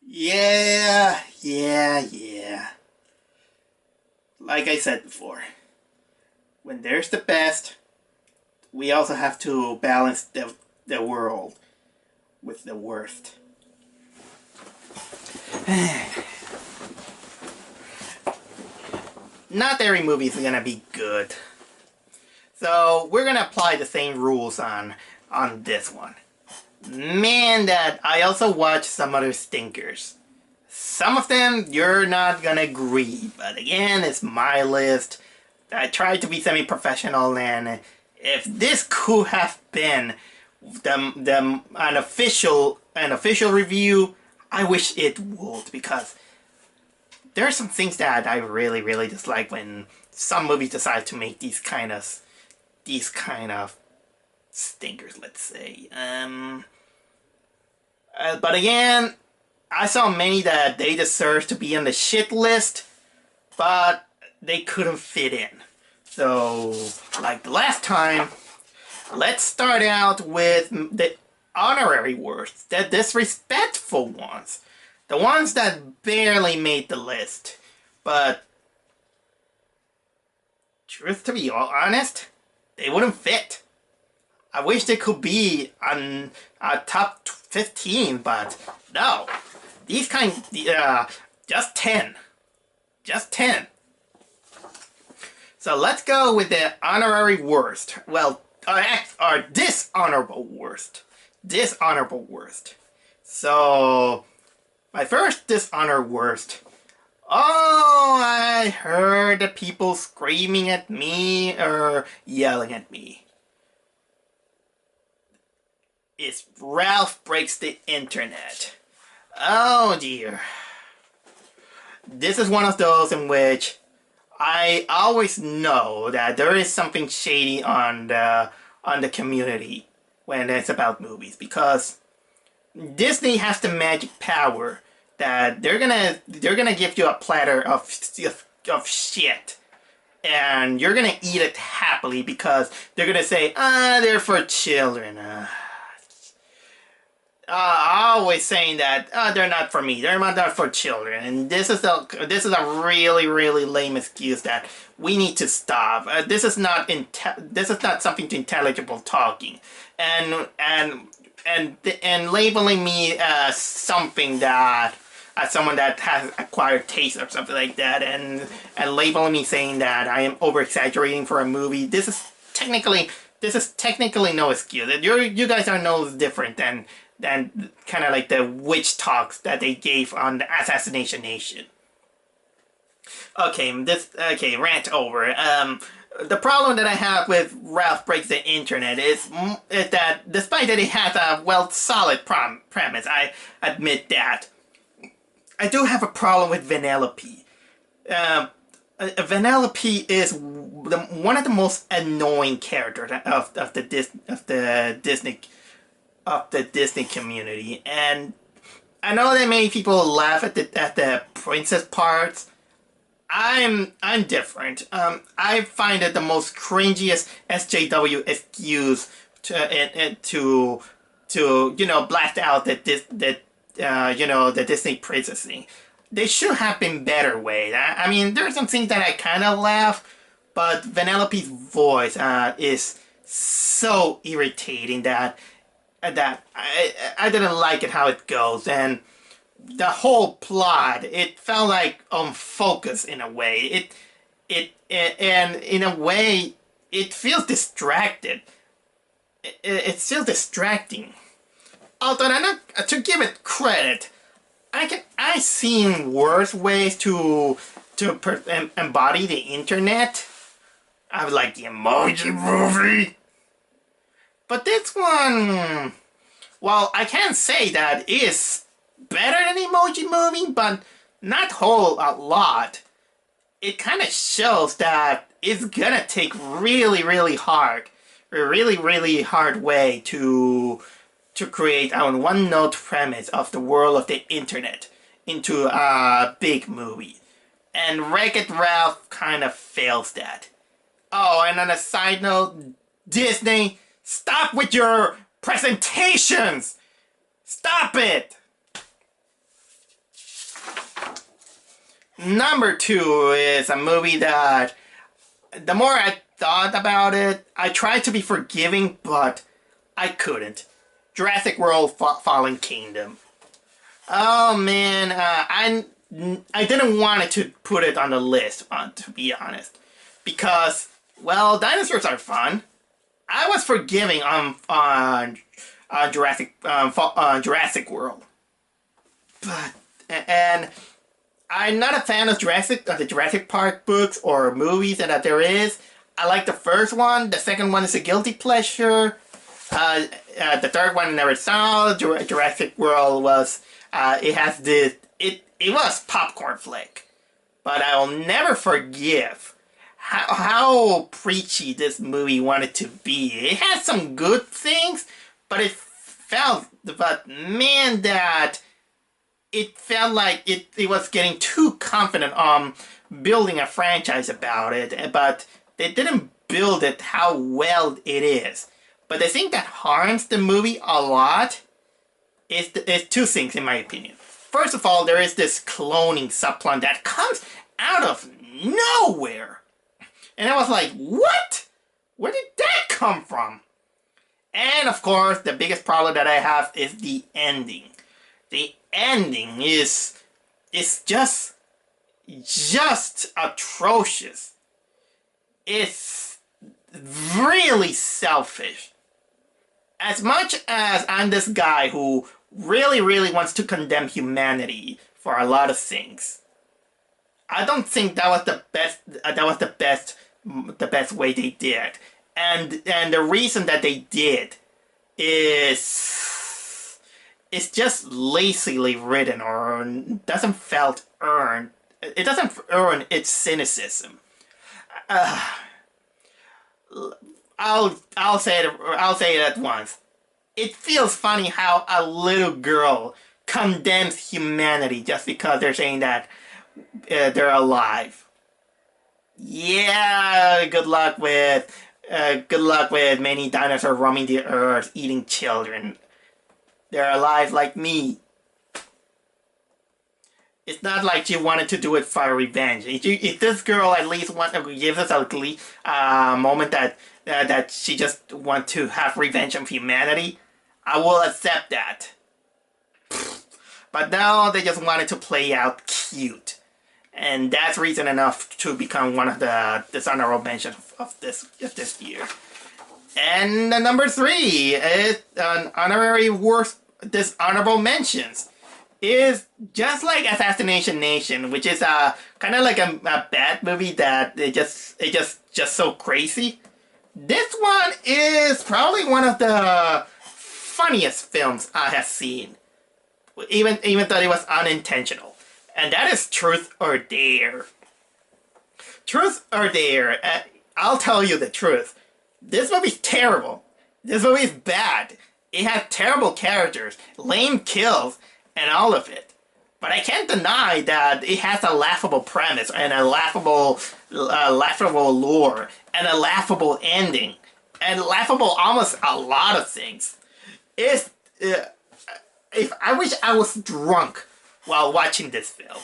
Yeah. Like I said before, when there's the best, we also have to balance the world with the worst. Not every movie is gonna be good. So we're gonna apply the same rules on this one. Man, that I also watched some other stinkers. Some of them you're not gonna agree, but again, it's my list. I tried to be semi-professional, and if this could have been an official review, I wish it would, because there are some things that I really dislike when some movies decide to make these kind of stinkers, let's say. But again, I saw many that they deserve to be on the shit list, but they couldn't fit in. So, like the last time, let's start out with the honorary worst, the disrespectful ones. The ones that barely made the list. But, truth to be honest, they wouldn't fit. I wish they could be on a top 15, but no. These just 10. Just 10. So let's go with the honorary worst. Well, or dishonorable worst. Dishonorable worst. So, my first dishonor worst. Oh, I heard the people screaming at me or yelling at me. It's Ralph Breaks the Internet. Oh dear. This is one of those in which I always know that there is something shady on the community when it's about movies, because Disney has the magic power that they're gonna give you a platter of shit, and you're gonna eat it happily because they're gonna say, they're for children. Always saying that they're not for me, they're not for children, and this is a really lame excuse that we need to stop. This is not something to intelligible talking, and labeling me as something that as someone that has acquired taste or something like that, and labeling me saying that I am over exaggerating for a movie. This is technically no excuse. You guys are no different than kind of like the witch talks that they gave on the Assassination Nation. Okay, rant over. The problem that I have with Ralph Breaks the Internet is that despite that it has a solid premise, I admit that, I do have a problem with Vanellope. Vanellope is one of the most annoying characters of the Disney community, and I know that many people laugh at the princess parts. I'm different. I find it the most cringiest SJW excuse to blast out the Disney princess thing. They should have been better ways. I mean, there's some things that I kind of laugh, but Vanellope's voice is so irritating that I didn't like it how it goes, and the whole plot, it felt like unfocused in a way. And in a way it feels distracted. It's still distracting. Although to give it credit, I seen worse ways to embody the internet. I was like the Emoji Movie. But this one, well, I can't say that it is better than Emoji Movie, but not whole a lot. It kind of shows that it's gonna take really hard way to create a one-note premise of the world of the internet into a big movie. And Wreck-It Ralph kind of fails that. Oh, and on a side note, Disney, stop with your presentations! Stop it! Number two is a movie that the more I thought about it, I tried to be forgiving, but I couldn't. Jurassic World Fallen Kingdom. Oh man, I didn't want it to put it on the list, to be honest, because well, dinosaurs are fun. I was forgiving on Jurassic World, but and I'm not a fan of the Jurassic Park books or movies that there is. I like the first one. The second one is a guilty pleasure. The third one I never saw. Jurassic World was it has this it was popcorn flick, but I will never forgive how preachy this movie wanted to be. It has some good things, but man, that it felt like it was getting too confident on building a franchise about it, but they didn't build it how well it is. But the thing that harms the movie a lot is two things, in my opinion. First of all, there is this cloning subplot that comes out of nowhere. And I was like, what? Where did that come from? And of course, the biggest problem that I have is the ending. The ending is just atrocious. It's really selfish. As much as I'm this guy who really wants to condemn humanity for a lot of things, I don't think that was the best. The best way they did, and the reason that they did is it's just lazily written or doesn't felt earned. It doesn't earn its cynicism. I'll say it at once. It feels funny how a little girl condemns humanity just because they're saying that they're alive. Yeah, good luck with many dinosaurs roaming the earth, eating children. They're alive like me. It's not like she wanted to do it for revenge. If this girl at least gives us a moment that she just wants to have revenge on humanity, I will accept that. But now they just wanted to play out cute. And that's reason enough to become one of the dishonorable mentions of this year. And the number three is an honorary worth dishonorable mentions. Is just like Assassination Nation, which is kind of like a bad movie that it just so crazy. This one is probably one of the funniest films I have seen, even though it was unintentional. And that is Truth or Dare. Truth or Dare. I'll tell you the truth. This movie's terrible. This movie is bad. It has terrible characters, lame kills, and all of it. But I can't deny that it has a laughable premise and a laughable lore and a laughable ending and laughable almost a lot of things. If I wish I was drunk while watching this film.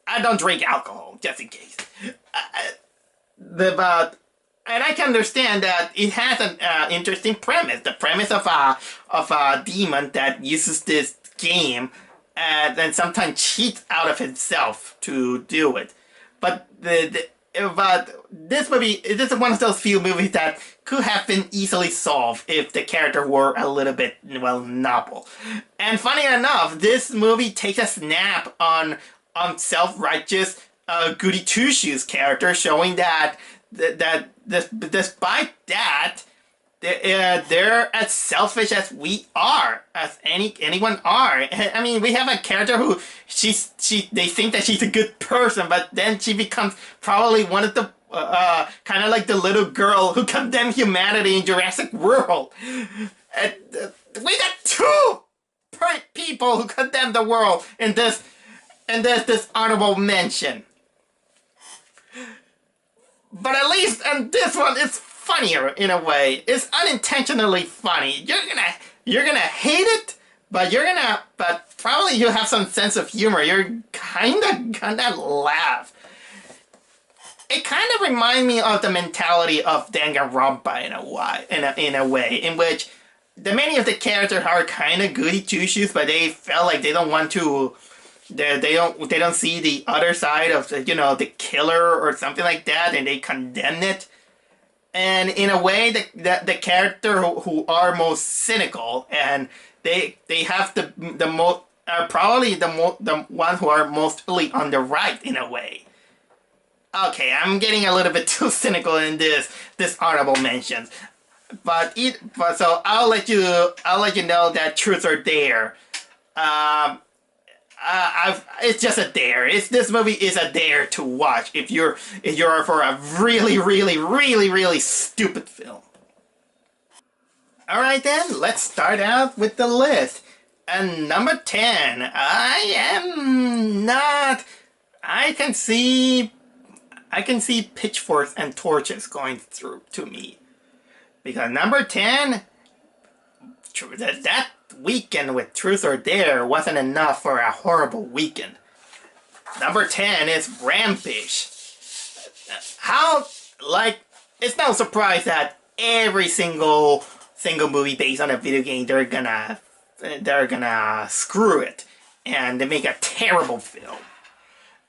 I don't drink alcohol, just in case. And I can understand that it has an interesting premise. The premise of a demon that uses this game and then sometimes cheats out of himself to do it. But this movie, this is one of those few movies that could have been easily solved if the character were a little bit, well, novel. And funny enough, this movie takes a snap on self-righteous Goody Two-Shoes character, showing that despite that, they're as selfish as we are, as anyone are. I mean, we have a character who they think that she's a good person, but then she becomes probably one of the kind of like the little girl who condemned humanity in Jurassic World. And, we got two people who condemn the world in this honorable mention. But at least in this one, it's funnier in a way. It's unintentionally funny. You're gonna hate it, but probably you have some sense of humor. You're kinda laugh. It kind of reminds me of the mentality of Danganronpa in a way, in which the many of the characters are kind of goody two shoes, but they felt like they don't want to. They don't see the other side of the killer or something like that, and they condemn it. And in a way, the character who are most cynical, and they have the most are probably the ones who are mostly on the right in a way. Okay, I'm getting a little bit too cynical in this honorable mentions, but so I'll let you know that truths are there. It's just a dare. This movie is a dare to watch if you're for a really really stupid film. All right then, let's start out with the list. And number 10, I am not. I can see pitchforks and torches going through to me, because number 10, that weekend with Truth or Dare wasn't enough for a horrible weekend. Number 10 is Rampage. It's no surprise that every single movie based on a video game, they're gonna screw it and they make a terrible film.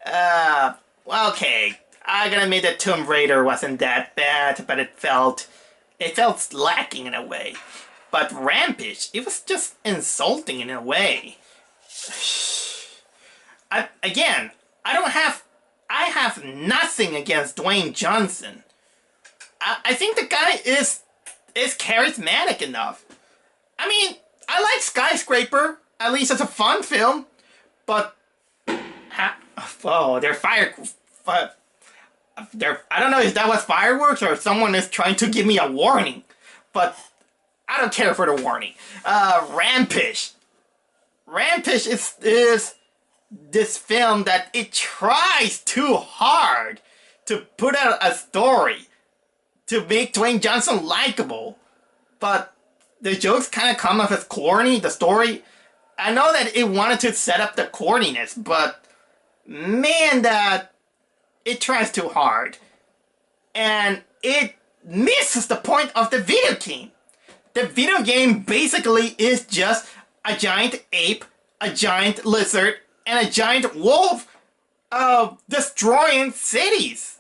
Okay, I gotta admit that Tomb Raider wasn't that bad, but it felt lacking in a way. But Rampage, it was just insulting in a way. I have nothing against Dwayne Johnson. I think the guy is charismatic enough. I mean, I like Skyscraper, at least it's a fun film, but I don't know if that was fireworks or someone is trying to give me a warning, but I don't care for the warning. Rampage. Rampage is this film that it tries too hard to put out a story to make Dwayne Johnson likable, but the jokes kind of come off as corny. The story, I know that it wanted to set up the corniness, but man, that it tries too hard, and it misses the point of the video game. The video game basically is just a giant ape, a giant lizard, and a giant wolf destroying cities.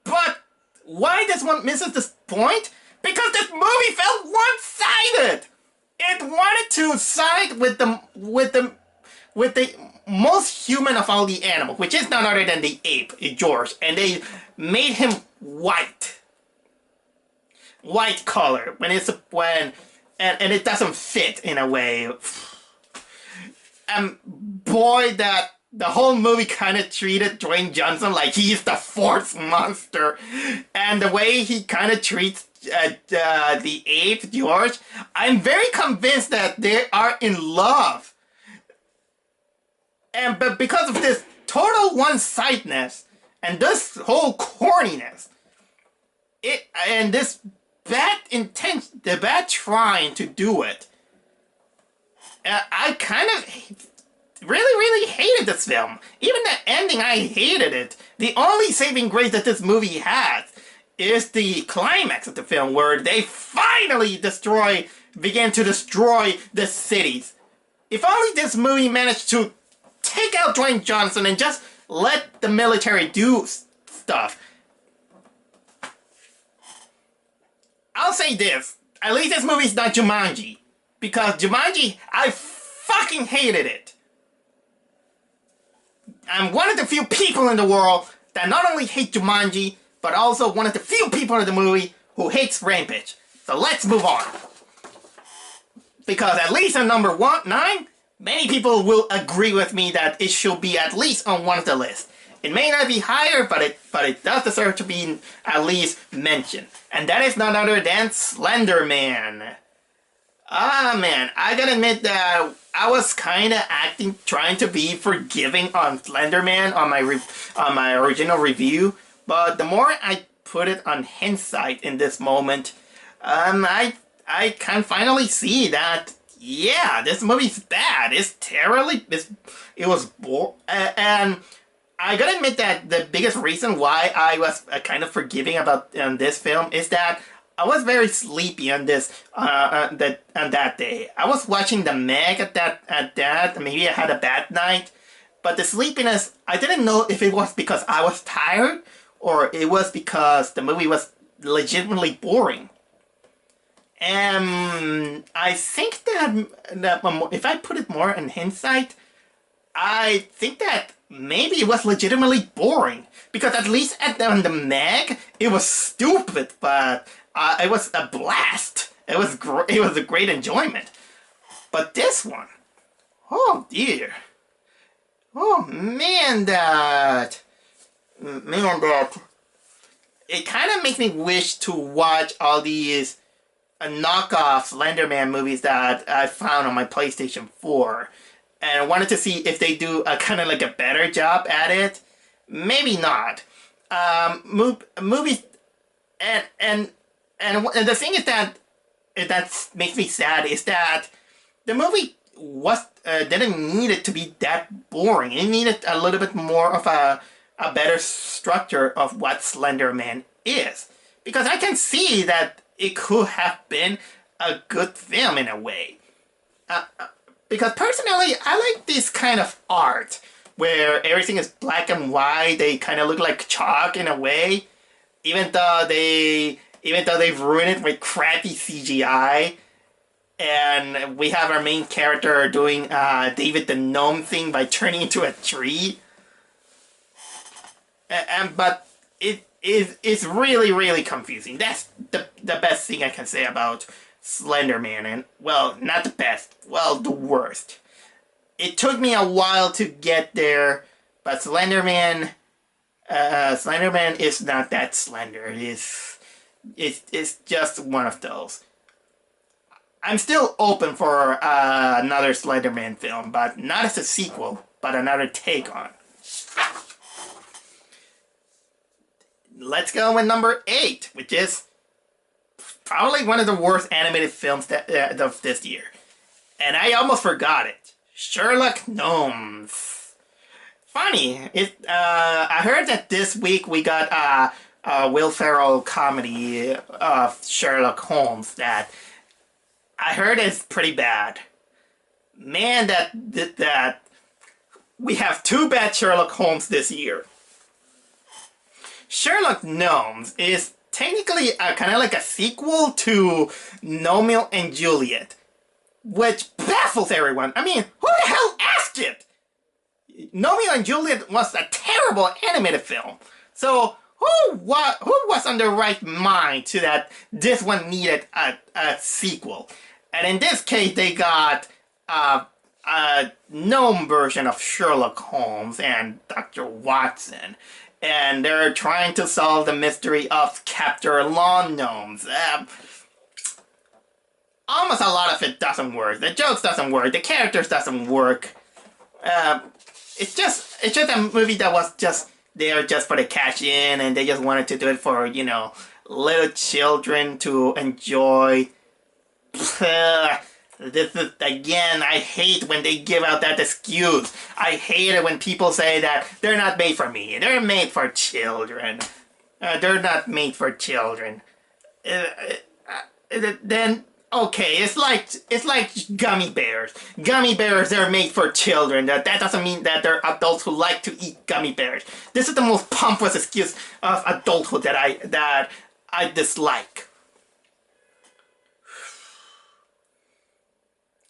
But why this one misses this point? Because this movie felt one-sided. It wanted to side with the most human of all the animals, which is none other than the ape, George, and they made him white color and it doesn't fit in a way. And boy, that the whole movie kind of treated Dwayne Johnson like he's the fourth monster, and the way he kind of treats the ape George, I'm very convinced that they are in love. But because of this total one-sidedness and this whole corniness, and this bad intent, the bad trying to do it, I kind of really hated this film. Even the ending, I hated it. The only saving grace that this movie has is the climax of the film, where they finally begin to destroy the cities. If only this movie managed to take out Dwayne Johnson and just let the military do stuff. I'll say this, at least this movie's not Jumanji. Because Jumanji, I fucking hated it. I'm one of the few people in the world that not only hate Jumanji, but also one of the few people in the movie who hates Rampage. So let's move on. Because at least on number 9, many people will agree with me that it should be at least on one of the lists. It may not be higher, but it does deserve to be at least mentioned. And that is none other than Slender Man. Ah man, I gotta admit that I was kinda trying to be forgiving on Slender Man on my original review, but the more I put it on hindsight in this moment, I can finally see that yeah, this movie's bad. It's terribly. It was and I gotta admit that the biggest reason why I was kind of forgiving about this film is that I was very sleepy on this on that day. I was watching The Meg at that. Maybe I had a bad night, but the sleepiness, I didn't know if it was because I was tired or it was because the movie was legitimately boring. And I think that if I put it more in hindsight, I think that maybe it was legitimately boring because at least on the Meg, it was stupid, but it was a blast. It was a great enjoyment. But this one, oh dear, oh man, that it kind of makes me wish to watch all these knockoff Slenderman movies that I found on my PlayStation 4. And I wanted to see if they do a kind of like a better job at it. Maybe not. Movies and the thing is that makes me sad is that the movie didn't need it to be that boring. It needed a little bit more of a better structure of what Slender Man is, because I can see that it could have been a good film in a way. Because personally, I like this kind of art where everything is black and white. They kind of look like chalk in a way, even though they've ruined it with crappy CGI. And we have our main character doing David the Gnome thing by turning into a tree. But it's really confusing. That's the best thing I can say about Slender Man, and well, not the best, well, the worst. It took me a while to get there, but Slender Man is not that slender. It's just one of those. I'm still open for another Slender Man film, but not as a sequel, but another take on. Let's go with number 8, which is probably one of the worst animated films of this year. And I almost forgot it. Sherlock Gnomes. Funny, I heard that this week we got a Will Ferrell comedy of Sherlock Holmes that I heard is pretty bad. Man, that we have 2 bad Sherlock Holmes this year. Sherlock Gnomes is technically kind of like a sequel to Romeo and Juliet, which baffles everyone. I mean, who the hell asked it? Romeo and Juliet was a terrible animated film. So who was on the right mind to that this one needed a sequel? And in this case, they got a gnome version of Sherlock Holmes and Dr. Watson. And they're trying to solve the mystery of capture lawn gnomes. Almost a lot of it doesn't work. The jokes doesn't work. The characters doesn't work. It's just a movie that was just there just for the cash in, and they just wanted to do it for, little children to enjoy. This is, again, I hate when they give out that excuse. I hate it when people say that they're not made for me. They're made for children. They're not made for children. Then, okay, it's like gummy bears. Gummy bears, they're made for children. That doesn't mean that they're adults who like to eat gummy bears. This is the most pompous excuse of adulthood that I dislike.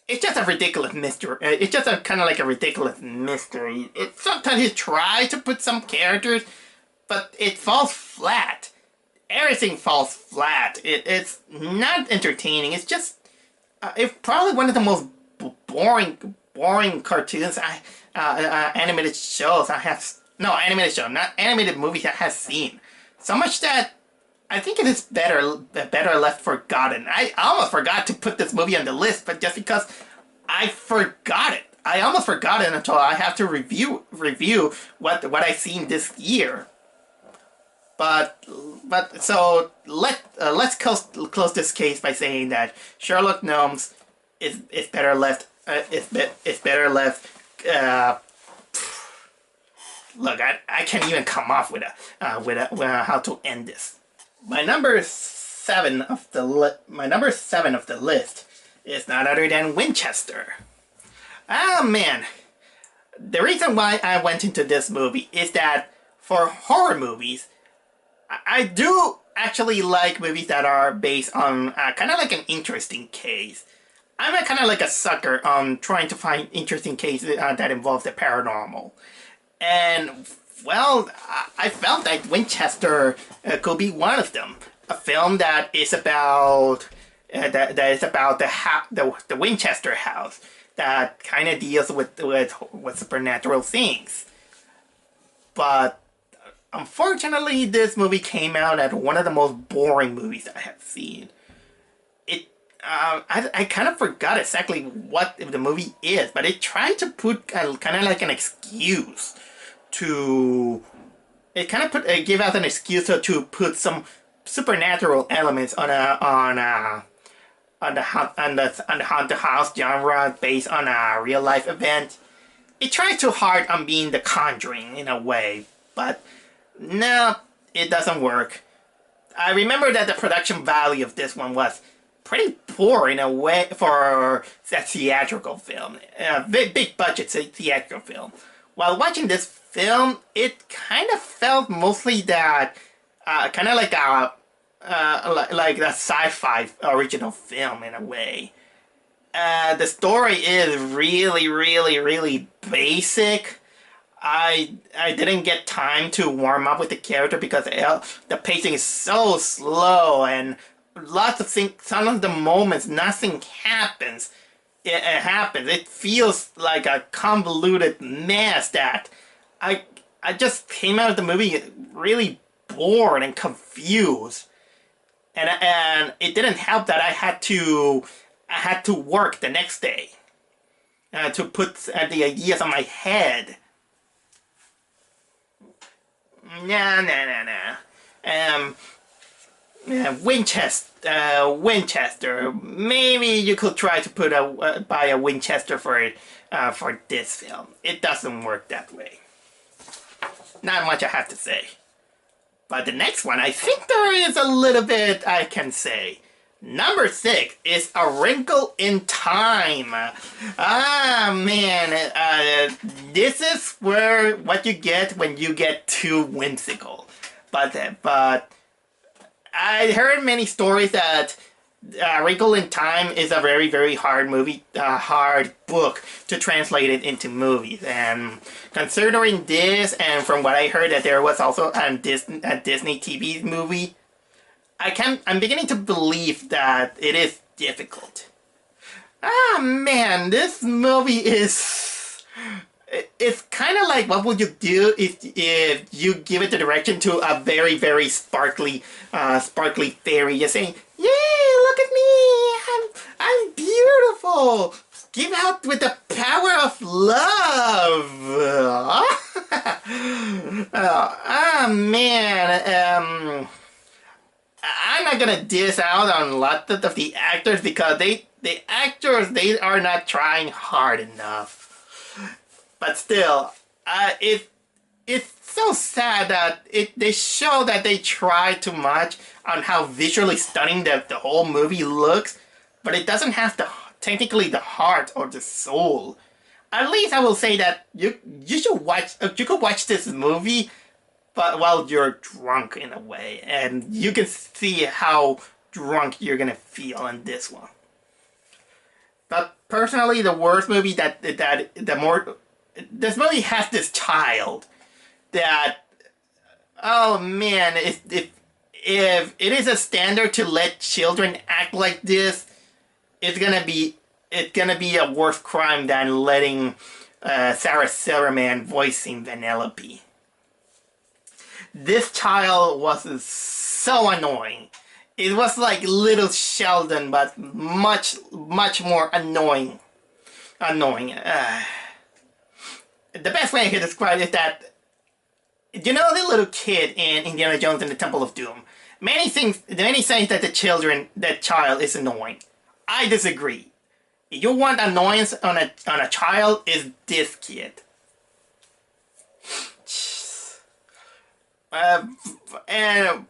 It's just a ridiculous mystery. It's just kind of like a ridiculous mystery. Sometimes you try to put some characters, but it falls flat. Everything falls flat. It's not entertaining. It's just it's probably one of the most boring cartoons animated shows I have. No, animated show, not animated movies I have seen. So much that I think it is better left forgotten. I almost forgot to put this movie on the list, but just because I forgot it. I almost forgot it until I have to review what I've seen this year. But so let's close this case by saying that Sherlock Gnomes it's better left. It's better left. Uh, Look, I can't even come off with how to end this. My number seven of the list is none other than Winchester. Ah man, the reason why I went into this movie is that for horror movies, I do actually like movies that are based on kind of like an interesting case. I'm kind of like a sucker on trying to find interesting cases that involve the paranormal. And, well, I felt that Winchester could be one of them. A film that is about that is about the Winchester house, that kind of deals with supernatural things. But unfortunately, this movie came out as one of the most boring movies I have seen. I kind of forgot exactly what the movie is, but it tried to put kind of like an excuse to... It kind of give out an excuse to put some supernatural elements on the haunted house genre based on a real life event. It tried too hard on being The Conjuring in a way, but no, it doesn't work. I remember that the production value of this one was pretty poor in a way for a theatrical film, big budget theatrical film. While watching this film, it kind of felt mostly that kind of like a sci-fi original film in a way. The story is really basic. I didn't get time to warm up with the character because the pacing is so slow, and lots of things, some of the moments nothing happens. It happens. It feels like a convoluted mess that I just came out of the movie really bored and confused. And it didn't help that I had to work the next day to put the ideas on my head. Nah. Winchester. Maybe you could try to buy a Winchester for this film. It doesn't work that way. Not much I have to say. But the next one, I think there is a little bit I can say. Number 6 is A Wrinkle in Time. Ah, man. This is what you get when you get too whimsical. But I heard many stories that Wrinkle in Time is a very hard movie, hard book to translate it into movies. And considering this, and from what I heard that there was also a Disney TV movie, I'm beginning to believe that it is difficult. Ah man, this movie is... It's kind of like, what would you do if you give it the direction to a very sparkly fairy, just saying, "Yay, look at me, I'm beautiful. Give out with the power of love." Man, I'm not gonna diss out on a lot of the actors because the actors are not trying hard enough. But still, it's so sad that they show that they try too much on how visually stunning the whole movie looks, but it doesn't have technically the heart or the soul. At least I will say that you could watch this movie, but while you're drunk in a way, and you can see how drunk you're gonna feel in this one. But personally, the worst movie this movie has this child that, oh man, if it is a standard to let children act like this, it's gonna be a worse crime than letting Sarah Silverman voicing Vanellope. This child was so annoying. It was like little Sheldon, but much more annoying. The best way I can describe it is that, you know, the little kid in Indiana Jones and the Temple of Doom. Many say that that child is annoying. I disagree. If you want annoyance on a child, is this kid. Uh, and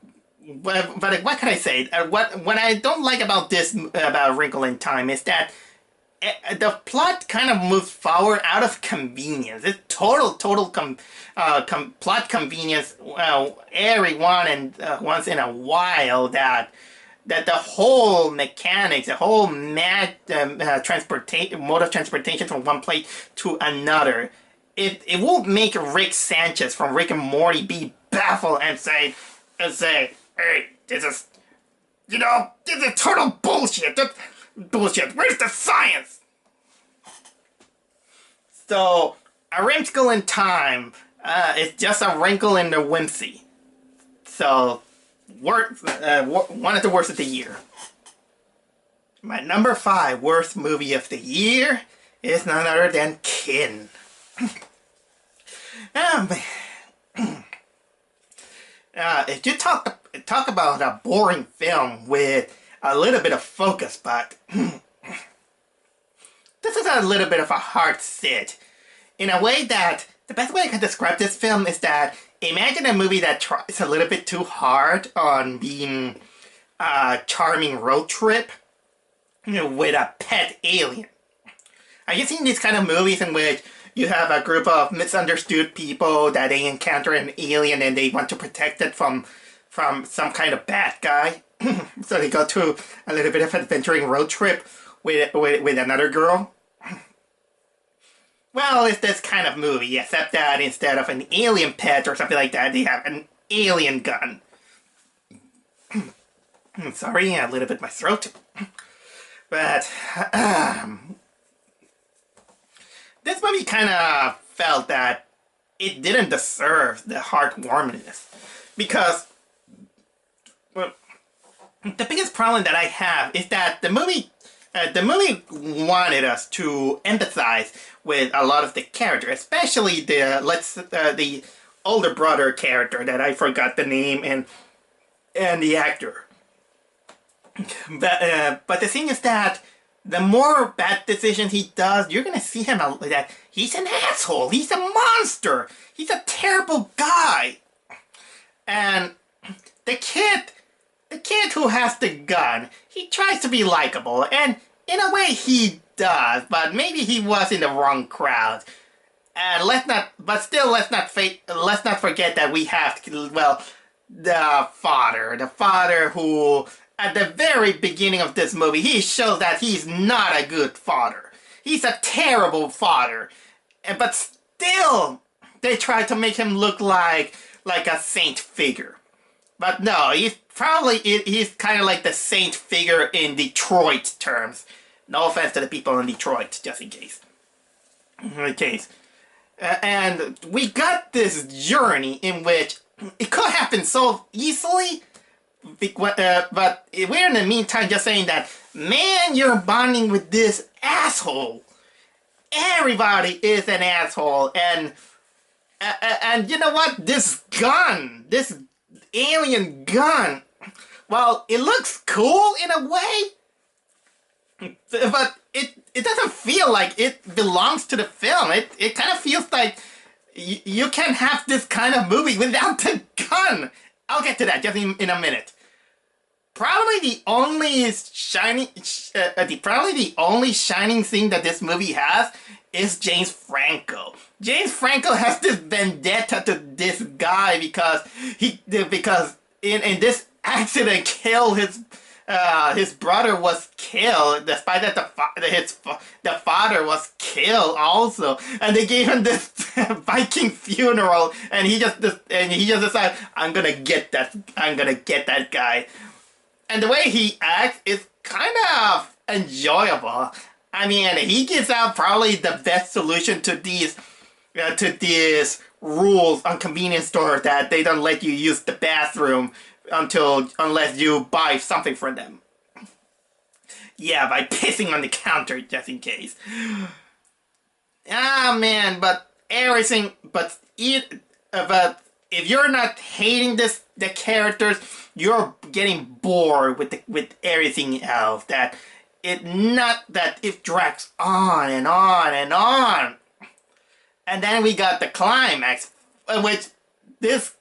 but what can I say? What I don't like about this about Wrinkle in Time is that the plot kind of moves forward out of convenience. It's plot convenience. Everyone and once in a while that the whole mechanics, the whole transportation, mode of transportation from one place to another, it will make Rick Sanchez from Rick and Morty be baffled and say, hey, this is total bullshit. Bullshit. Where's the science? So, A Wrinkle in Time is just a wrinkle in the whimsy. So, one of the worst of the year. My number 5 worst movie of the year is none other than Kin. If you talk about a boring film with a little bit of focus, but this is a little bit of a hard sit. In a way that, the best way I can describe this film is that, imagine a movie that tries a little bit too hard on being a charming road trip with a pet alien. Have you seen these kind of movies in which you have a group of misunderstood people that they encounter an alien and they want to protect it from some kind of bad guy? So they go to a little bit of an adventuring road trip with another girl. Well, it's this kind of movie, except that instead of an alien pet or something like that, they have an alien gun. Sorry, a little bit my throat. But this movie kind of felt that it didn't deserve the heartwarmingness. Because, well, the biggest problem that I have is that the movie wanted us to empathize with a lot of the characters, especially the older brother character that I forgot the name and the actor. But the thing is that the more bad decisions he does, you're gonna see him that he's an asshole. He's a monster. He's a terrible guy. And the kid who has the gun, he tries to be likable, and in a way he does, but maybe he was in the wrong crowd. And let's not forget that we have, well, the father who, at the very beginning of this movie, he shows that he's not a good father. He's a terrible father. But still, they try to make him look like a saint figure. But no, he's kind of like the saint figure in Detroit terms. No offense to the people in Detroit, just in case. And we got this journey in which it could happen so easily, but we're in the meantime just saying that, man, you're bonding with this asshole. Everybody is an asshole, and you know what? This alien gun, well, it looks cool in a way, but it doesn't feel like it belongs to the film. It kind of feels like you can have this kind of movie without the gun. I'll get to that just in a minute. Probably the only shining thing that this movie has is James Franco. James Franco has this vendetta to this guy because in this accident killed his brother was killed, despite that the father was killed also, and they gave him this Viking funeral, and he just decided, I'm gonna get that guy. And the way he acts is kind of enjoyable. I mean, he gives out probably the best solution to these rules on convenience stores, that they don't let you use the bathroom unless you buy something from them. Yeah, by pissing on the counter just in case. Ah man, but if you're not hating the characters, you're getting bored with everything else. That it not that it drags on and on and on. And then we got the climax, which this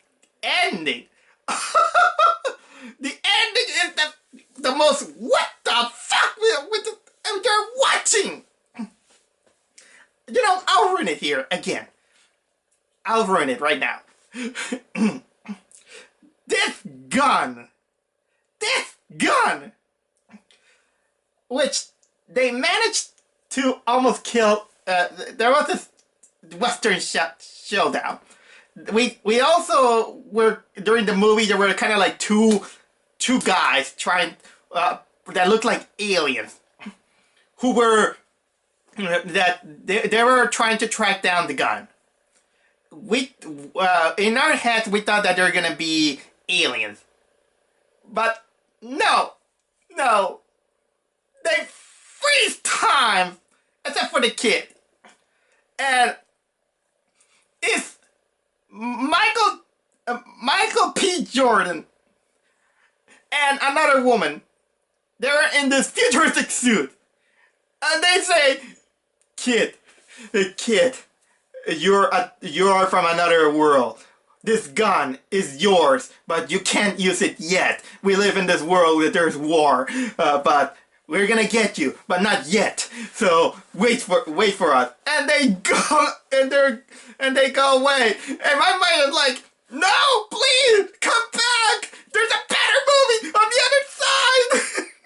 ending. The ending is the most what the fuck you're watching. You know, I'll ruin it here again. I'll ruin it right now. This gun, which they managed to almost kill. There was this Western showdown. We also were during the movie. There were kind of like two guys trying that looked like aliens, who were they were trying to track down the gun. We in our heads we thought that they were gonna be aliens, but no, they freeze time except for the kid, and it's Michael P. Jordan and another woman. They're in this futuristic suit, and they say, "Kid, you're from another world. This gun is yours, but you can't use it yet. We live in this world where there's war, but we're gonna get you, but not yet. So wait for us." And they go and they go away. And my mind is like, "No, please come back. There's a better movie on the other side."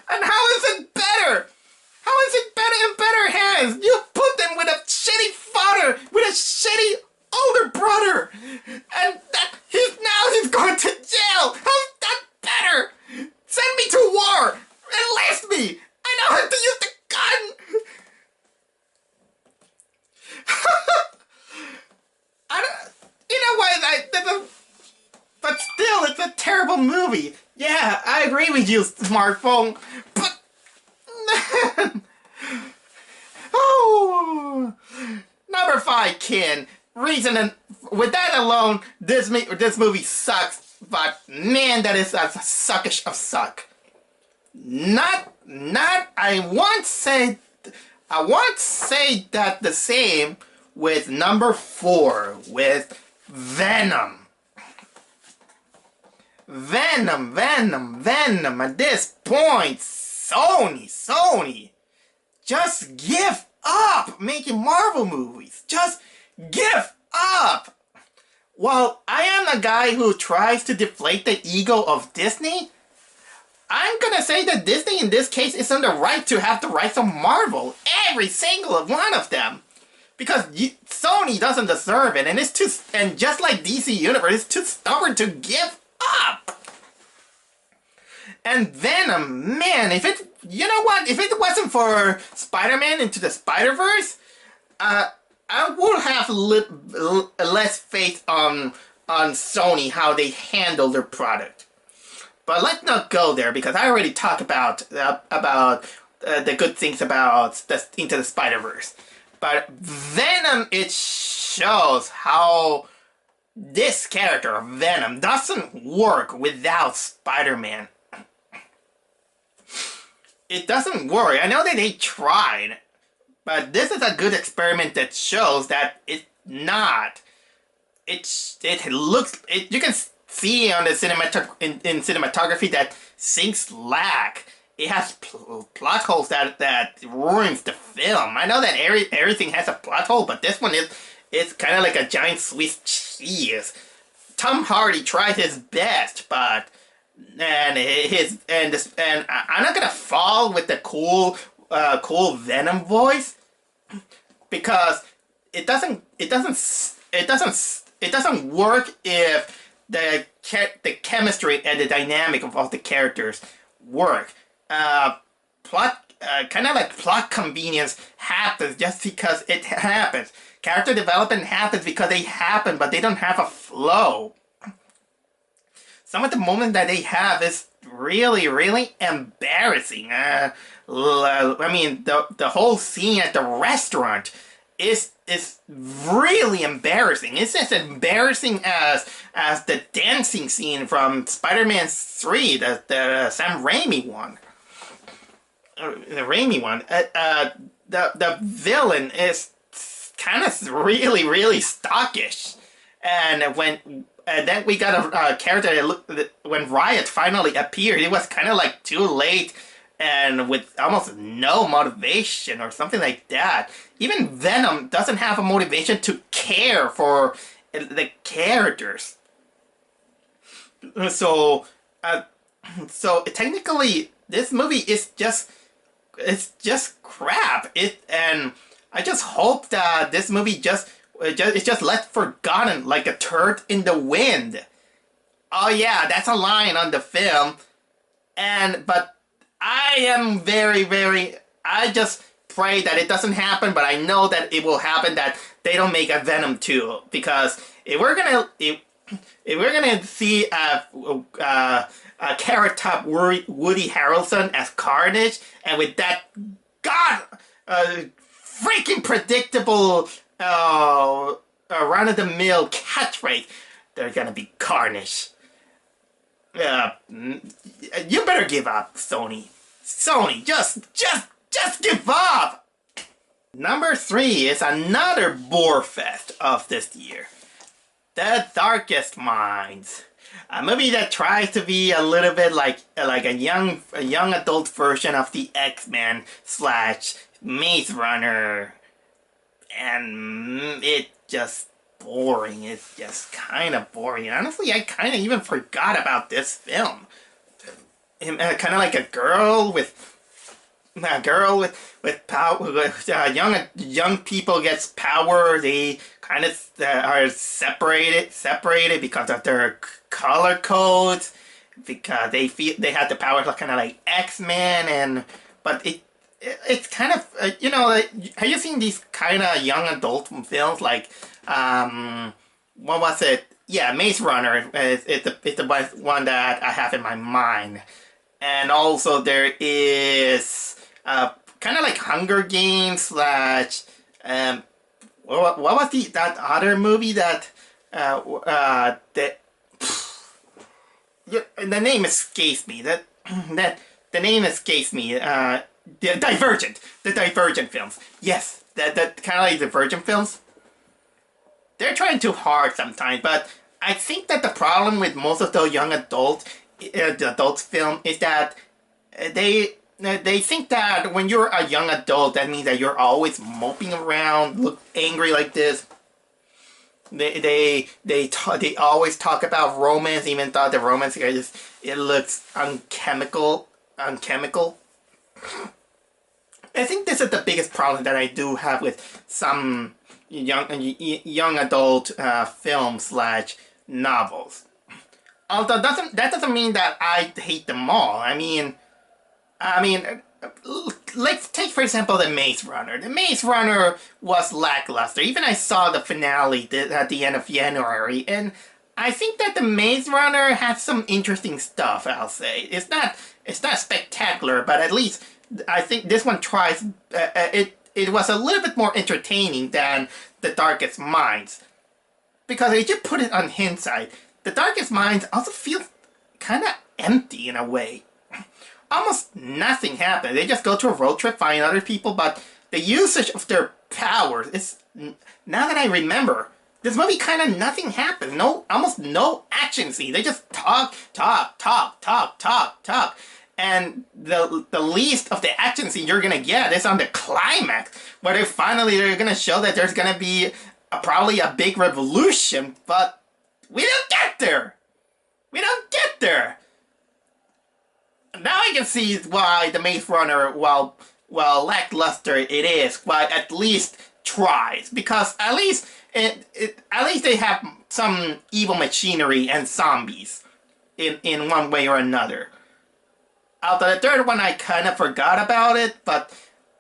And how is it better? How is it better in better hands? You put them with a shitty father, with a shitty older brother, and that he's going to jail. How's that better? Send me to war. Enlist me. I know how to use the gun. In a way, but still, it's a terrible movie. Yeah, I agree with you, smartphone. But oh, number 5, Ken. Reason with that alone, this movie sucks. But man, that is a suckish of suck. Not. I won't say that the same with number 4 with Venom. Venom. At this point, Sony, just give up making Marvel movies. Just give up. While I am a guy who tries to deflate the ego of Disney, I'm gonna say that Disney in this case is on the right to have the rights of Marvel. Every single one of them. Because Sony doesn't deserve it, and and just like DC Universe, it's too stubborn to give up. And Venom, man, if it wasn't for Spider-Man Into the Spider-Verse, I would have less faith on Sony, how they handle their product. But let's not go there, because I already talked about the good things about Into the Spider-Verse. But Venom, it shows how this character, Venom, doesn't work without Spider-Man. It doesn't work. I know that they tried, but this is a good experiment that shows that it's not. You can see on the cinematography that things lack. It has plot holes that ruins the film. I know that everything has a plot hole, but this one it's kind of like a giant Swiss cheese. Tom Hardy tried his best, but I'm not gonna fall with the cool Venom voice, because it doesn't work if the chemistry and the dynamic of all the characters work. Plot convenience happens just because it happens. Character development happens because they happen, but they don't have a flow. Some of the moments that they have is really, really embarrassing. I mean, the whole scene at the restaurant is is really embarrassing. It's as embarrassing as the dancing scene from Spider-Man 3, the Sam Raimi one. The Raimi one. The villain is kind of really stockish, and then we got a character that when Riot finally appeared, it was kind of like too late and with almost no motivation or something like that. Even Venom doesn't have a motivation to care for the characters. So, so technically, this movie is just crap. And I just hope that this movie it's just left forgotten like a turd in the wind. Oh yeah, that's a line on the film. But I am I just pray that it doesn't happen, but I know that it will happen, that they don't make a Venom 2, because if we're gonna see a Carrot Top Woody Harrelson as Carnage, and with that freaking predictable run-of-the-mill catchphrase, they're gonna be Carnage. You better give up, Sony. Sony, just give up! Number 3 is another bore fest of this year. The Darkest Minds. A movie that tries to be a little bit like a young adult version of the X-Men / Maze Runner. And it just boring. It's just kind of boring. Honestly, I kind of even forgot about this film. Kind of like a girl with power. Young people gets power. They kind of are separated because of their color codes, because they feel they have the power kind of like X-Men, but it's kind of have you seen these kind of young adult films like what was it? Yeah, Maze Runner is the one that I have in my mind. And also there is kind of like Hunger Games / what was that other movie that the name escapes me. The name escapes me. The Divergent films. Yes, that kind of like Divergent films. They're trying too hard sometimes, but I think that the problem with most of the young adults film is that they think that when you're a young adult, that means that you're always moping around, look angry like this. They always talk about romance, even though the romance it looks unchemical. I think this is the biggest problem that I do have with some young adult films / novels. Although that doesn't mean that I hate them all. I mean, let's take for example the Maze Runner. The Maze Runner was lackluster. Even I saw the finale at the end of January, and I think that the Maze Runner has some interesting stuff. I'll say it's not spectacular, but at least I think this one tries. It was a little bit more entertaining than The Darkest Minds, because if you put it on hindsight, The Darkest Minds also feels kind of empty in a way. Almost nothing happens. They just go to a road trip, find other people, but the usage of their powers is, now that I remember, this movie kind of nothing happens. Almost no action scene. They just talk. And the least of the action scene you're gonna get is on the climax, where they're gonna show that there's gonna be probably a big revolution, but we don't get there. Now I can see why the Maze Runner, while lackluster it is, why at least tries, because at least they have some evil machinery and zombies in one way or another. Although the third one I kind of forgot about it, but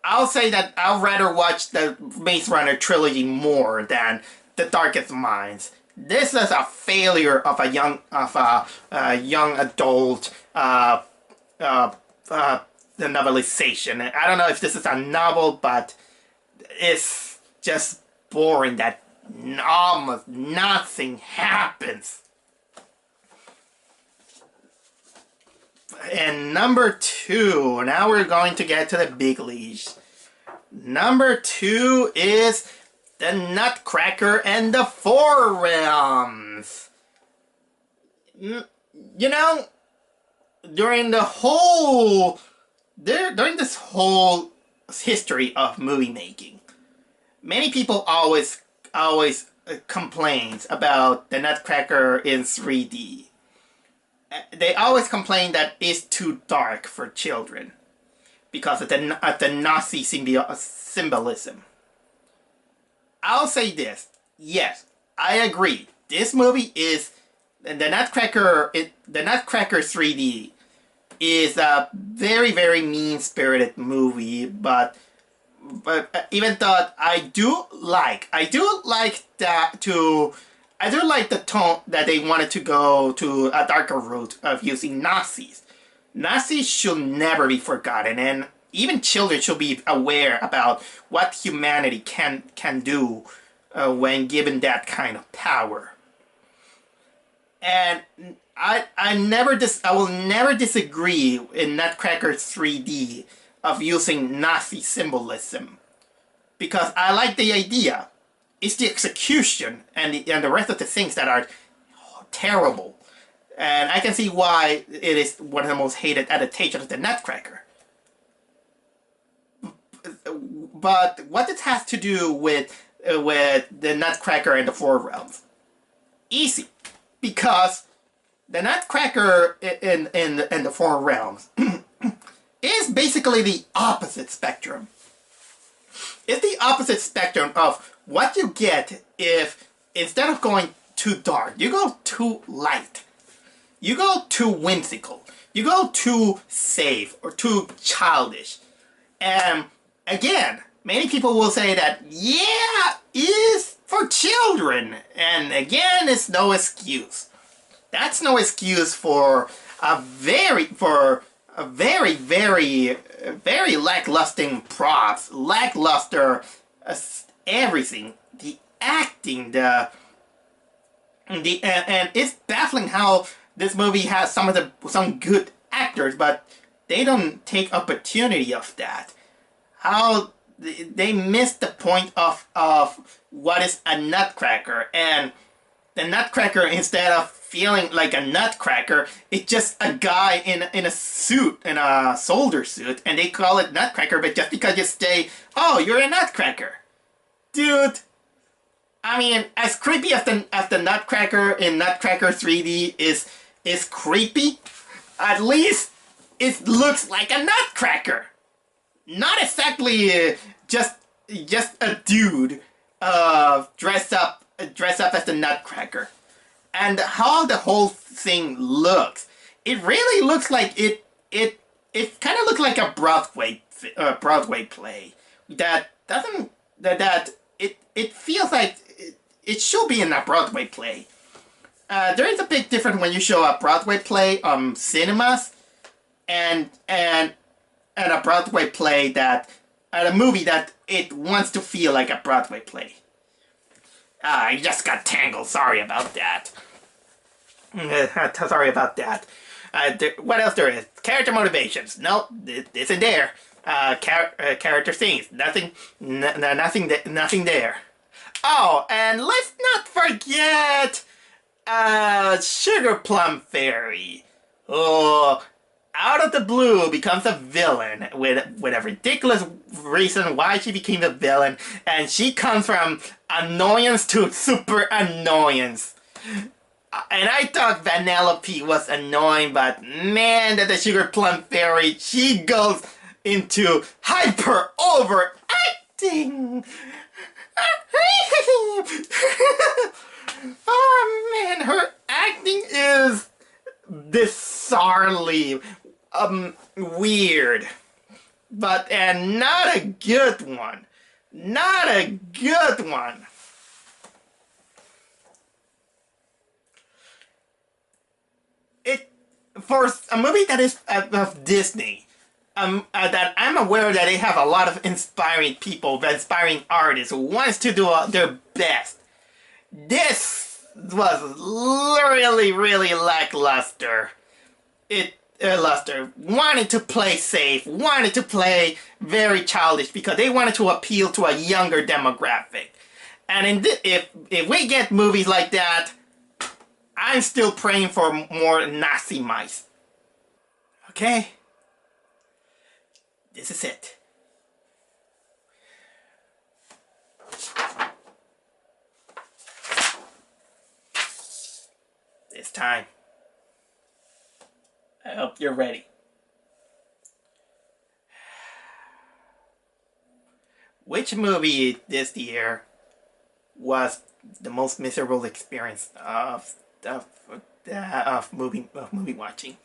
I'll say that I'll rather watch the Maze Runner trilogy more than The Darkest Minds. This is a failure of a young adult the novelization. I don't know if this is a novel, but it's just boring that almost nothing happens. And number 2, now we're going to get to the big leagues. Number 2 is the Nutcracker and the Four Realms. You know, during this whole history of movie making, many people always complains about the Nutcracker in 3D. They always complain that it's too dark for children because of the Nazi symbolism. I'll say this: yes, I agree. This movie is the Nutcracker. The Nutcracker 3D is a very, very mean-spirited movie, but even though I do like the tone that they wanted to go to a darker route of using Nazis. Nazis should never be forgotten, and even children should be aware about what humanity can do when given that kind of power. And I will never disagree in Nutcracker 3D of using Nazi symbolism, because I like the idea. It's the execution and the rest of the things that are terrible. And I can see why it is one of the most hated adaptations of the Nutcracker. But what it has to do with the Nutcracker and the Four Realms? Easy. Because the Nutcracker in the Four Realms is basically the opposite spectrum. It's the opposite spectrum of what you get if, instead of going too dark, you go too light. You go too whimsical. You go too safe or too childish. And again, many people will say that, yeah, it is for children. And again, it's no excuse. That's no excuse for a very lackluster props, lackluster everything. The acting, and it's baffling how this movie has some good actors, but they don't take opportunity of that. How they miss the point of what is a nutcracker, and the Nutcracker, instead of feeling like a nutcracker, it's just a guy in a suit, in a soldier suit, and they call it Nutcracker, but just because you say, oh, you're a nutcracker. Dude, I mean, as creepy as the Nutcracker in Nutcracker 3D is creepy, at least it looks like a nutcracker. Not exactly just a dude dressed up as the Nutcracker. And how the whole thing looks, it really looks like it kind of looks like a Broadway play that doesn't it feels like it should be in a Broadway play. There is a big difference when you show a Broadway play on cinemas and a Broadway play a movie that it wants to feel like a Broadway play. I just got tangled. Sorry about that. Sorry about that. What else there is? Character motivations. No, this isn't there. Character scenes. Nothing there. Oh, and let's not forget Sugar Plum Fairy. Oh, out of the blue becomes a villain with a ridiculous reason why she became a villain, and she comes from annoyance to super annoyance. And I thought Vanellope was annoying, but man, that the Sugar Plum Fairy, she goes into hyper overacting. Oh man, her acting is bizarrely weird, but and not a good one. Not a good one. For a movie that is of Disney, that I'm aware that they have a lot of inspiring people, inspiring artists who wants to do their best. This was really, really lackluster. It luster wanted to play safe, wanted to play very childish because they wanted to appeal to a younger demographic. And if we get movies like that, I'm still praying for more Nazi mice. Okay? This is it. It's time. I hope you're ready. Which movie this year was the most miserable experience of movie watching?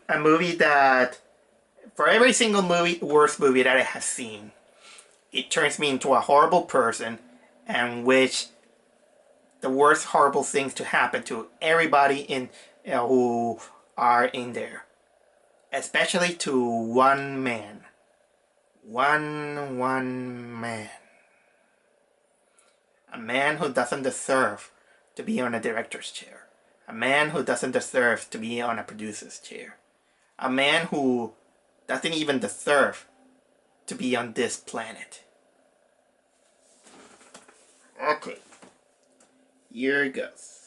A movie that, for every single worst movie that I have seen, it turns me into a horrible person, and which the worst horrible things to happen to everybody in who are in there, especially to one man. One man. A man who doesn't deserve to be on a director's chair. A man who doesn't deserve to be on a producer's chair. A man who doesn't even deserve to be on this planet. Okay. Here it goes.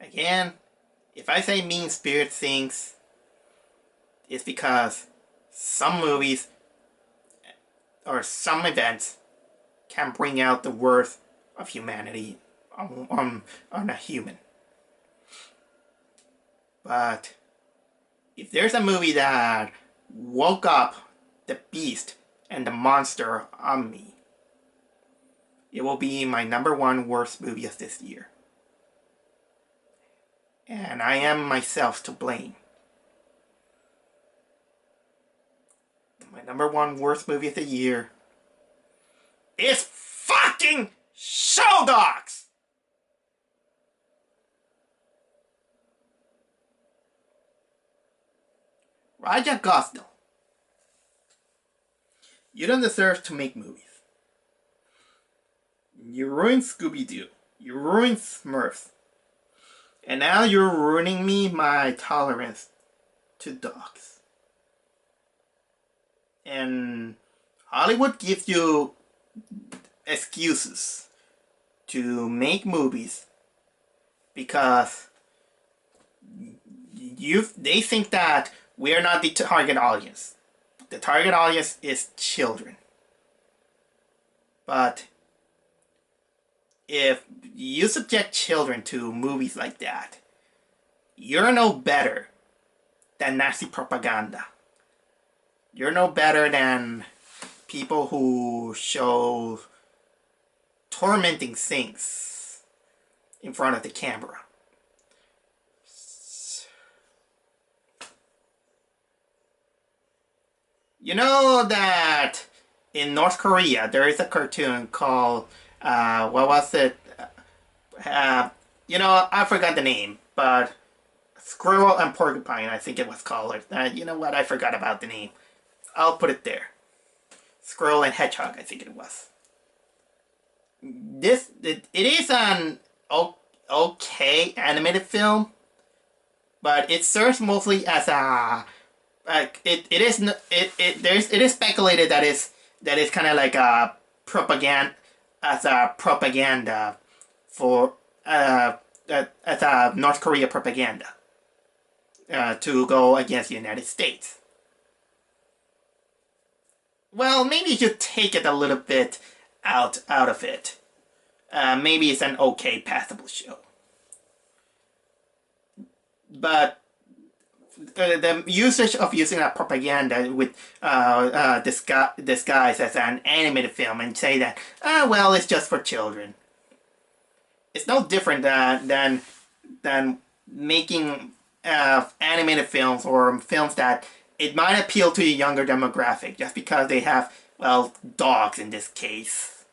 Again, if I say mean-spirit things, it's because some movies or some events can bring out the worth of humanity on a human. But if there's a movie that woke up the beast and the monster on me, it will be my #1 worst movie of this year. And I am myself to blame. My #1 worst movie of the year is fucking Show Dogs! Raja Gosnell, you don't deserve to make movies. You ruined Scooby-Doo. You ruined Smurfs. And now you're ruining my tolerance to dogs. And Hollywood gives you excuses to make movies because they think that we're not the target audience. The target audience is children. But if you subject children to movies like that, you're no better than Nazi propaganda. You're no better than people who show tormenting things in front of the camera. You know that in North Korea there is a cartoon called what was it? You know, I forgot the name, but Squirrel and Porcupine, I think it was called. You know what? I forgot about the name. I'll put it there. Squirrel and Hedgehog, I think it was. It is an okay animated film, but it serves mostly as a it is speculated that is kind of like a propaganda for as a North Korea propaganda to go against the United States. Well, maybe you should take it a little bit out of it. Maybe it's an okay, passable show. But the usage of using a propaganda with disguise as an animated film and say that, well, it's just for children. It's no different than making animated films or films that it might appeal to a younger demographic just because they have, well, dogs in this case.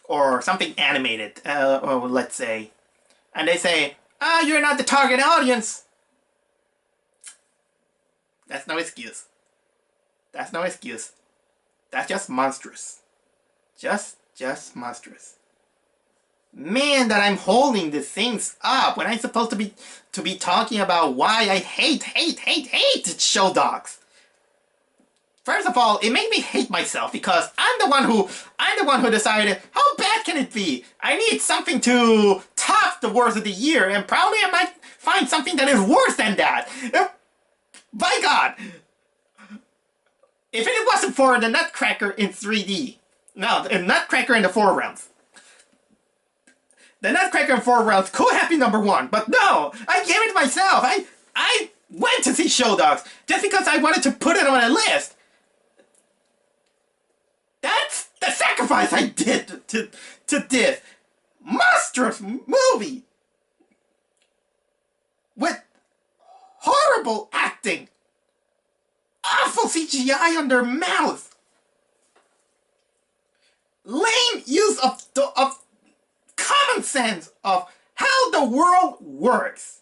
Or something animated, or let's say. And they say, Ah, you're not the target audience. That's no excuse. That's no excuse. That's just monstrous. Just monstrous. Man, that I'm holding these things up when I'm supposed to be talking about why I hate show dogs. First of all, it made me hate myself because I'm the one who decided how bad can it be? I need something to top the worst of the year, and probably I might find something that is worse than that. By God, if it wasn't for the Nutcracker in 3D, no, the Nutcracker in the 4 rounds. The Nutcracker in 4 rounds could have been #1, but no, I gave it myself. I went to see Show Dogs just because I wanted to put it on a list. That's the sacrifice I did to this monstrous movie with horrible acting, awful CGI on their mouths, lame use of common sense of how the world works,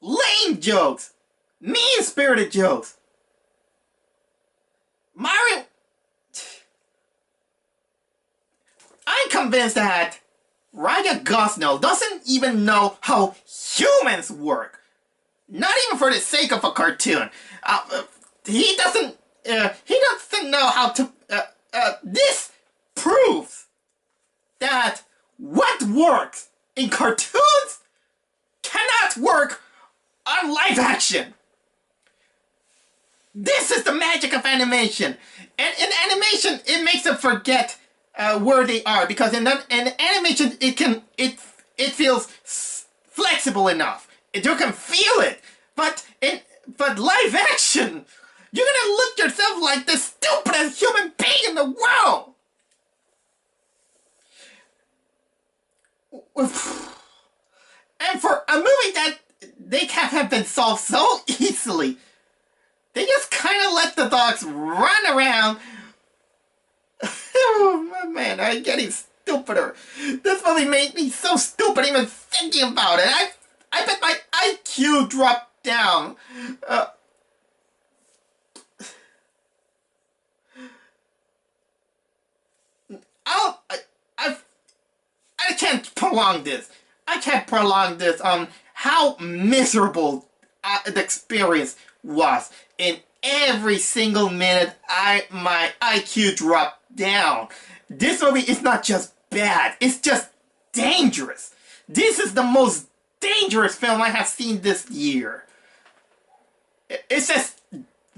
lame jokes, mean-spirited jokes. Mario, I'm convinced that Ryan Gosnell doesn't even know how humans work. Not even for the sake of a cartoon. He doesn't know how to. This proves that what works in cartoons cannot work on live action. This is the magic of animation, and in animation, it makes them forget where they are, because in animation, it feels flexible enough. You can feel it, but live action, you're gonna look yourself like the stupidest human being in the world. And for a movie that they can't have been solved so easily, they just kind of let the dogs run around. Oh man, I'm getting stupider. This movie made me so stupid even thinking about it. I bet my IQ dropped down. I can't prolong this. I can't prolong this on how miserable the experience was. In every single minute, my IQ dropped down. This movie is not just bad, it's just dangerous. This is the most dangerous film I have seen this year. It's just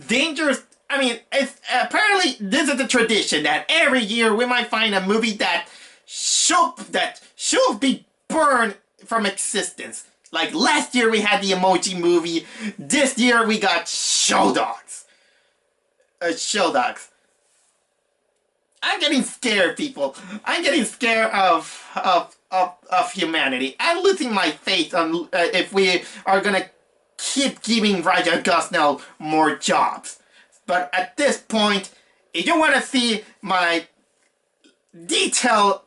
dangerous. I mean, it's apparently this is the tradition that every year we might find a movie that should be burned from existence. Like last year we had the Emoji Movie. This year we got Show Dogs. Show Dogs. I'm getting scared, people. I'm getting scared of humanity. I'm losing my faith on if we are gonna keep giving Ryan Gosnell more jobs. But at this point, if you want to see my detailed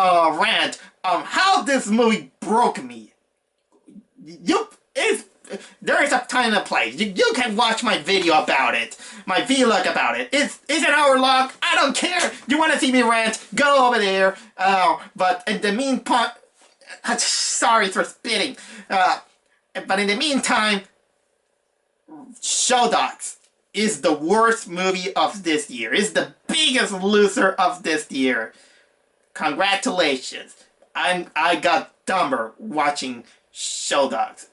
rant on how this movie broke me, there is a time and place. You can watch my video about it, my vlog about it. It's an hour long. I don't care. You want to see me rant? Go over there. But in the meantime, sorry for spitting. But in the meantime, Show Dogs is the worst movie of this year. It's the biggest loser of this year. Congratulations. I got dumber watching Show Dogs.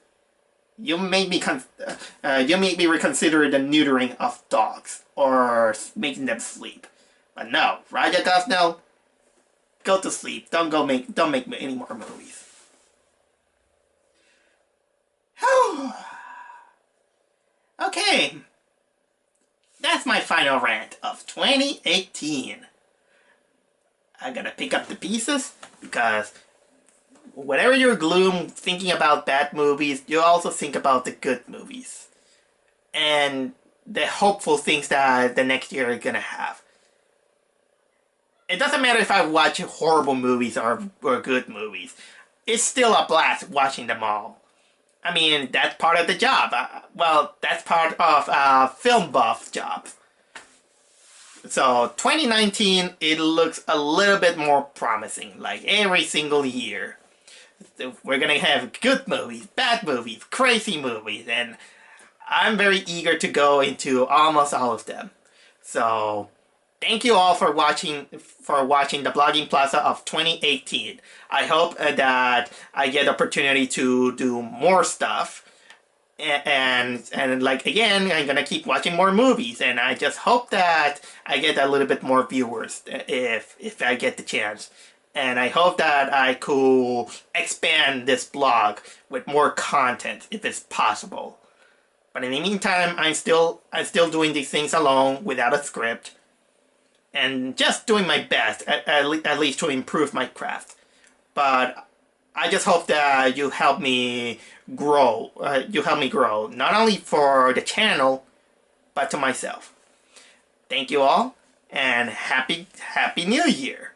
You made me reconsider the neutering of dogs or making them sleep. But no, Ryan Gosnell, go to sleep. Don't make any more movies. Okay, that's my final rant of 2018. I gotta pick up the pieces because whatever your gloom thinking about bad movies, you also think about the good movies and the hopeful things that the next year are gonna have. it doesn't matter if I watch horrible movies or good movies. It's still a blast watching them all. I mean, that's part of the job. Well, that's part of a film buff job. So 2019, it looks a little bit more promising, like every single year. We're gonna have good movies, bad movies, crazy movies, and I'm very eager to go into almost all of them. So thank you all for watching the Blogging Plaza of 2018. I hope that I get the opportunity to do more stuff. And like again, I'm gonna keep watching more movies, and I just hope that I get a little bit more viewers if I get the chance. And I hope that I could expand this blog with more content if it's possible. But in the meantime, I'm still doing these things alone without a script, and just doing my best at least to improve my craft. But I just hope that you help me grow. Not only for the channel, but to myself. Thank you all, and happy New Year!